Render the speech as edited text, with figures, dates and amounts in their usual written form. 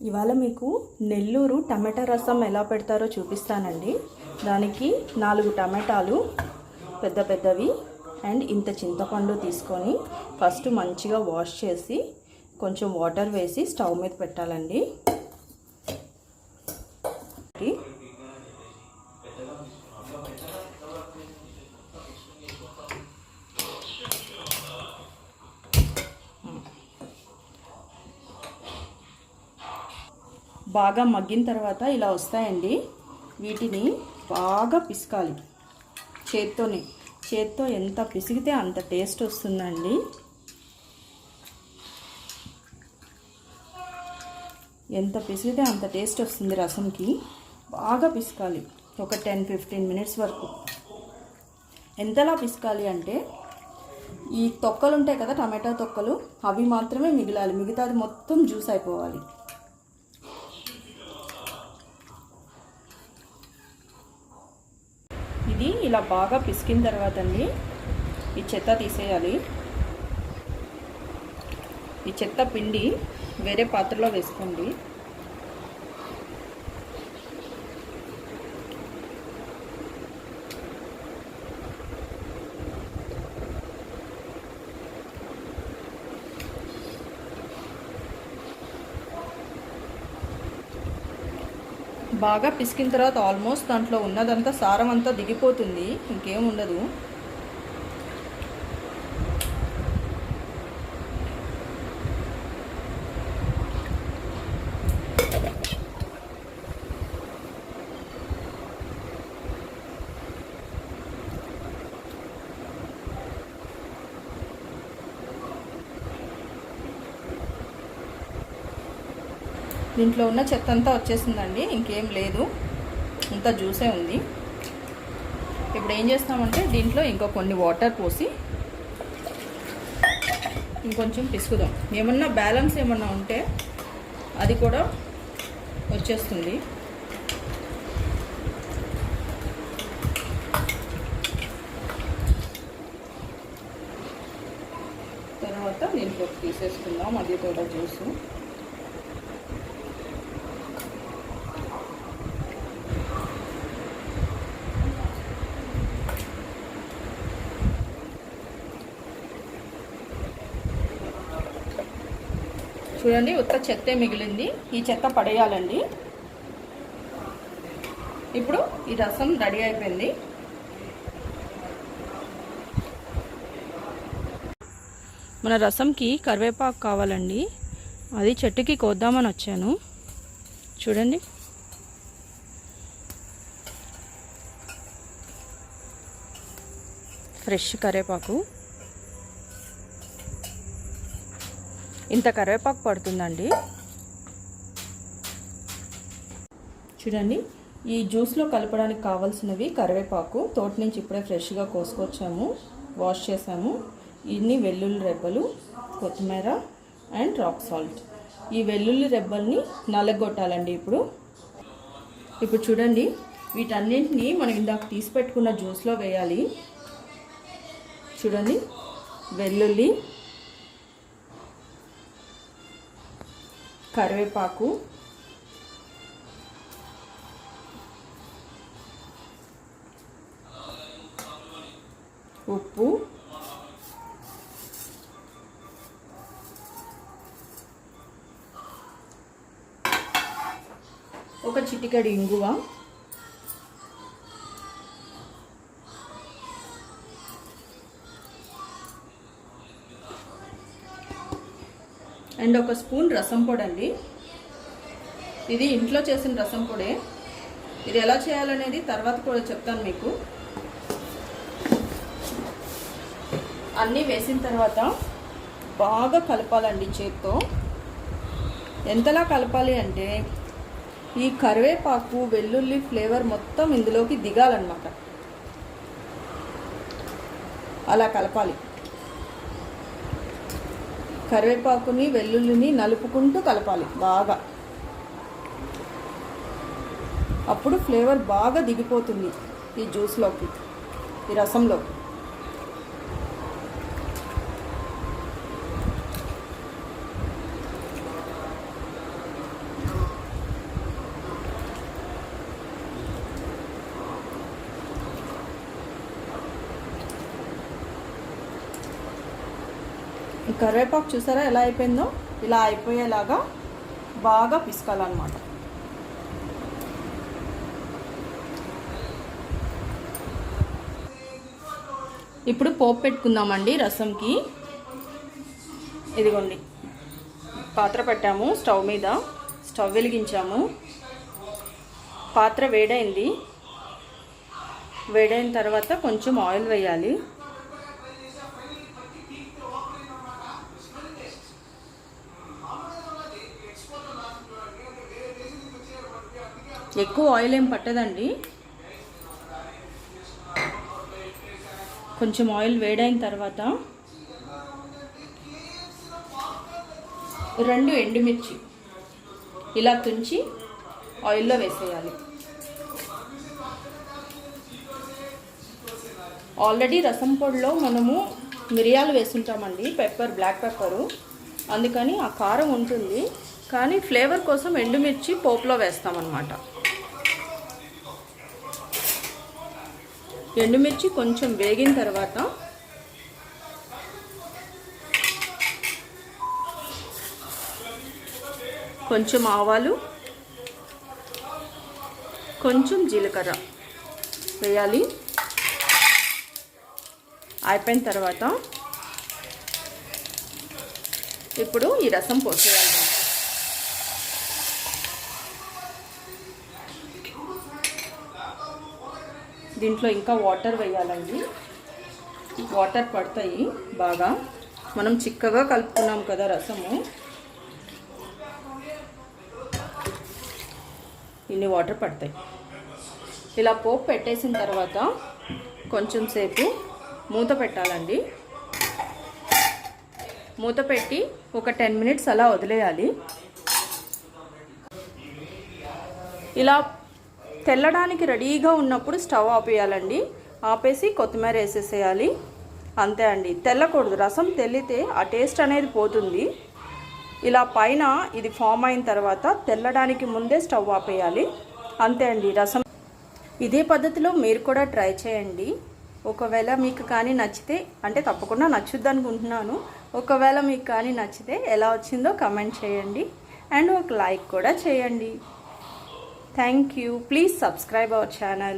ఇవాళ మీకు నెల్లూరు టమాటా రసం ఎలా పెడతారో చూపిస్తానండి. దానికి 4 టమాటాలు పెద్ద పెద్దవి అండ్ ఇంత చింతపండు తీసుకొని ఫస్ట్ మంచిగా వాష్ చేసి కొంచెం వాటర్ వేసి స్టవ్ మీద పెట్టాలండి. బాగా మగ్గిన తర్వాత ఇలా వస్తాయండి. వీటిని బాగా పిసకాలి చేత్తో ఎంత పిసిగితే అంత టేస్ట్ వస్తుందండి. ఎంత పిసిగితే అంత టేస్ట్ వస్తుంది రసంకి. బాగా పిసకాలి ఒక 10-15 మినిట్స్ వరకు. ఎంతలా పిసకాలి అంటే ఈ తొక్కలు ఉంటాయి కదా, టమాటా తొక్కలు, అవి మాత్రమే మిగిలాలి, మిగతాది మొత్తం జ్యూస్ అయిపోవాలి. ఇది ఇలా బాగా పిసికిన తర్వాత అండి ఈ చెత్త తీసేయాలి. ఈ చెత్త పిండి వేరే పాత్రలో వేసుకోండి. బాగా పిసికిన తర్వాత ఆల్మోస్ట్ దాంట్లో ఉన్నదంతా సారం అంతా దిగిపోతుంది, ఇంకేం ఉండదు. దీంట్లో ఉన్న చెత్త అంతా వచ్చేసిందండి, ఇంకేం లేదు, అంతా జ్యూసే ఉంది. ఇప్పుడు ఏం చేస్తామంటే దీంట్లో ఇంకో కొన్ని వాటర్ పోసి ఇంకొంచెం పిసుకుదాం. ఏమన్నా బ్యాలెన్స్ ఏమన్నా ఉంటే అది కూడా వచ్చేస్తుంది. తర్వాత దీంట్లో తీసేసుకుందాం అది కూడా జ్యూసు. చూడండి, ఉత్త చెత్తే మిగిలింది, ఈ చెత్త పడేయాలండి. ఇప్పుడు ఈ రసం రెడీ అయిపోయింది. మన రసంకి కరివేపాకు కావాలండి, అది చెట్టుకి కోద్దామని వచ్చాను. చూడండి, ఫ్రెష్ కరివేపాకు. ఇంత కరివేపాకు పడుతుందండి. చూడండి, ఈ జ్యూస్లో కలపడానికి కావాల్సినవి కరివేపాకు తోట నుంచి ఇప్పుడే ఫ్రెష్గా కోసుకొచ్చాము, వాష్ చేసాము. ఇన్ని వెల్లుల్లి రెబ్బలు, కొత్తిమీర అండ్ రాక్ సాల్ట్. ఈ వెల్లుల్లి రెబ్బల్ని నలగొట్టాలండి. ఇప్పుడు చూడండి, వీటన్నింటినీ మనం ఇందాక తీసి పెట్టుకున్న జ్యూస్లో వేయాలి. చూడండి, వెల్లుల్లి, కరివేపాకు, ఉప్పు, ఒక చిటికెడు ఇంగువ, అండ్ ఒక స్పూన్ రసం పొడి అండి. ఇది ఇంట్లో చేసిన రసం పొడే. ఇది ఎలా చేయాలనేది తర్వాత కూడా చెప్తాను మీకు. అన్నీ వేసిన తర్వాత బాగా కలపాలండి చేత్తో. ఎంతలా కలపాలి అంటే ఈ కరివేపాకు వెల్లుల్లి ఫ్లేవర్ మొత్తం ఇందులోకి దిగాలన్నమాట. అలా కలపాలి. కరివేపాకుని వెల్లుల్లిని నలుపుకుంటూ కలపాలి బాగా. అప్పుడు ఫ్లేవర్ బాగా దిగిపోతుంది ఈ జ్యూస్లోకి, ఈ రసంలోకి. కరివేపాకు చూసారా ఎలా అయిపోయిందో, ఇలా అయిపోయేలాగా బాగా పిసకాలన్నమాట. ఇప్పుడు పోపు పెట్టుకుందామండి రసంకి. ఇదిగోండి పాత్ర పెట్టాము స్టవ్ మీద, స్టవ్ వెలిగించాము. పాత్ర వేడైంది. వేడైన తర్వాత కొంచెం ఆయిల్ వేయాలి. ఎక్కువ ఆయిల్ ఏం పట్టదండి. కొంచెం ఆయిల్ వేడైన తర్వాత 2 ఎండుమిర్చి ఇలా తుంచి ఆయిల్లో వేసేయాలి. ఆల్రెడీ రసం పొడిలో మనము మిరియాలు వేసుంటామండి, బ్లాక్ పెప్పరు, అందుకని ఆ కారం ఉంటుంది. కానీ ఫ్లేవర్ కోసం ఎండుమిర్చి పోపులో వేస్తామన్నమాట. ఎండుమిర్చి కొంచెం వేగిన తర్వాత కొంచెం ఆవాలు, కొంచెం జీలకర్ర వేయాలి. అయిపోయిన తర్వాత ఇప్పుడు ఈ రసం పోసేయాలి. దీంట్లో ఇంకా వాటర్ వేయాలండి. వాటర్ పడతాయి బాగా. మనం చిక్కగా కలుపుకున్నాం కదా రసము, ఇన్ని వాటర్ పడతాయి. ఇలా పోపు పెట్టేసిన తర్వాత కొంచెం సేపు మూత పెట్టాలండి. మూత పెట్టి ఒక 10 మినిట్స్ అలా వదిలేయాలి. ఇలా తెల్లడానికి రెడీగా ఉన్నప్పుడు స్టవ్ ఆపేయాలండి. ఆపేసి కొత్తిమీర వేసేసేయాలి. అంతే అండి. తెల్లకూడదు, రసం తెల్లితే ఆ టేస్ట్ అనేది పోతుంది. ఇలా పైన ఇది ఫామ్ అయిన తర్వాత తెల్లడానికి ముందే స్టవ్ ఆపేయాలి. అంతే అండి రసం. ఇదే పద్ధతిలో మీరు కూడా ట్రై చేయండి. ఒకవేళ మీకు కానీ నచ్చితే, అంటే తప్పకుండా నచ్చుద్ది అనుకుంటున్నాను, ఒకవేళ మీకు కానీ నచ్చితే ఎలా వచ్చిందో కమెంట్ చేయండి అండ్ ఒక లైక్ కూడా చేయండి. Thank you. Please subscribe our channel.